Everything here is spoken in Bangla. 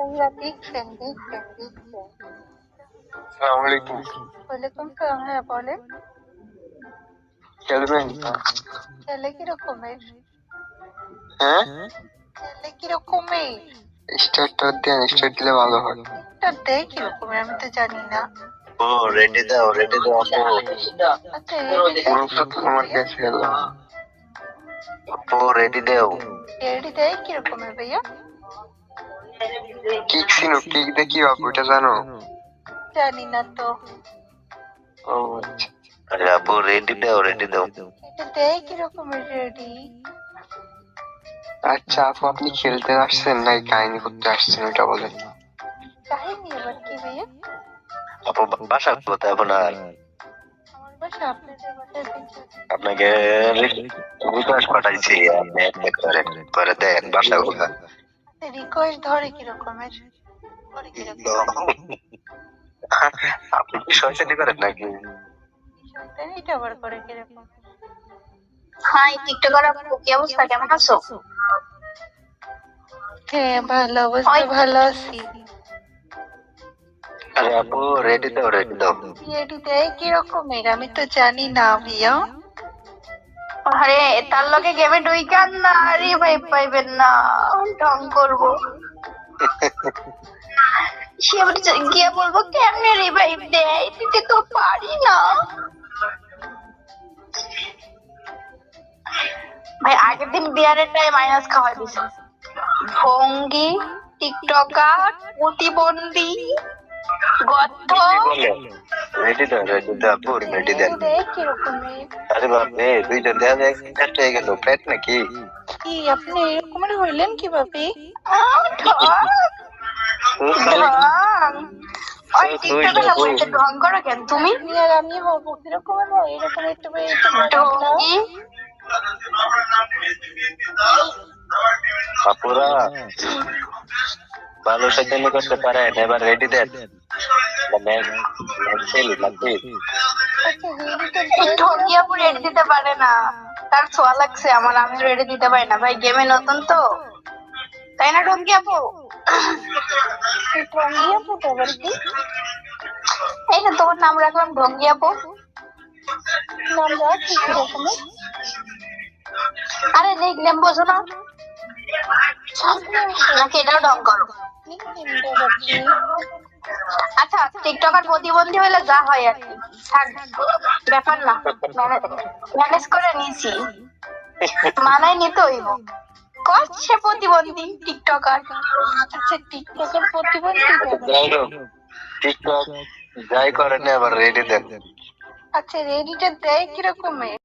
ভাইয়া দেখছেন দেখছেন দেখছেন। আসসালামু আলাইকুম। ওয়ালাইকুম সালাম। হ্যাঁ বলেন। খেলবেন? ছেলে কিরকমের? হ্যাঁ, ছেলে কিরকমের? স্টারটা দেন, স্টার দিলে ভালো হয়। এটা দেয় কিরকমের আমি তো জানি না। ও রেডি দাও আপু। আচ্ছা রেডি দেয় পুরো তো আমার কাছে এলো। আপু রেডি দাও। রেডি দেয় কিরকমের ভাইয়া? কিক ছিল, কিক দিয়ে কি হবে ওটা জানো? জানি না তো। ও আচ্ছা। আরে আপু রেডি দাও রেডি দাও। এটা দেয় কিরকমের রেডি? আচ্ছা আপু, আপনি খেলতে আসছেন নাকি কাহিনী করতে আসছেন ওটা বলেন। কাহিনী আবার কি ভাইয়া? আপু বাসা কোথায় আপনার? আমার বাসা আপনাদের বাসার পিছনে। আপনাকে রিকোয়েস্ট পাঠাইছি, আপনি একটা করে দেন বাসা কোথায়। রিকোয়েস্ট ধরে কিরকমের? করে কিরকম? আপনি কি শয়তানি করেন নাকি? শয়তানি এটা আবার করে কিরকম? হাই টিকটকার আপু, কি অবস্থা, কেমন আছো? হ্যাঁ ভালো অবস্থা, ভালো আছি। আরে আপু রেডি দাও রেডি দাও। রেডি দেয় কিরকমের আমি তো জানি না ভাইয়া। আরে তার লগে গেমে ঢুইকান না, আরে ভাই পাইবেন না, ঢং করবো। সে আবার গিয়ে বলবো কেমনে রিভাইভ দেয়, দিতে তো পারি না। ভাই আগের দিন বিয়ারের টাইম মাইনাস খাওয়াই দিছে। ভঙ্গি, টিকটকার, প্রতিবন্ধী, গর্ত। রেডি দাও আপু রেডি দেন। রেডি দেয় কিরকমের? আরে বাপরে দুইটা দেয়া যায়, একটা হয়ে গেল পেট নাকি? কি আপনি এরকমের হইলেন কিভাবে? ওই টিকটকার আপু এটা ঢং করো কেন তুমি? আপনি আর আমি হবো কিরকমের হয় এরকম একটু ঢঙ্গি। আপুরা ভালো শয়তানি করতে পারেন, এবার রেডি দেন। ঢঙ্গি আপু রেডি দিতে পারে না, তার ছোঁয়া লাগছে আমার, আমি রেডি দিতে পারি না ভাই, গেমে নতুন তো, তাই না ঢঙ্গি আপু? ঢঙ্গি আপু তো আবার কি? এই না তোমার নাম রাখলাম ঢঙ্গি আপু। নাম রাখি কিরকমের? আরে নিকনেম বোঝো না নাকি? এটাও ঢং করো? নিকনেমটা আবার কি? আচ্ছা টিকটকার প্রতিবন্ধী হইলে যা হয় আর কি, থাক ব্যাপার না, ম্যানেজ করে নিয়েছি, মানায় নিতে হইব। সে প্রতিবন্ধী টিকটকার। আচ্ছা টিকটকের প্রতিবন্ধী যাই হোক, টিকটক যাই করেন এবার রেডি দেন। আচ্ছা রেডিটা দেয় কিরকমের?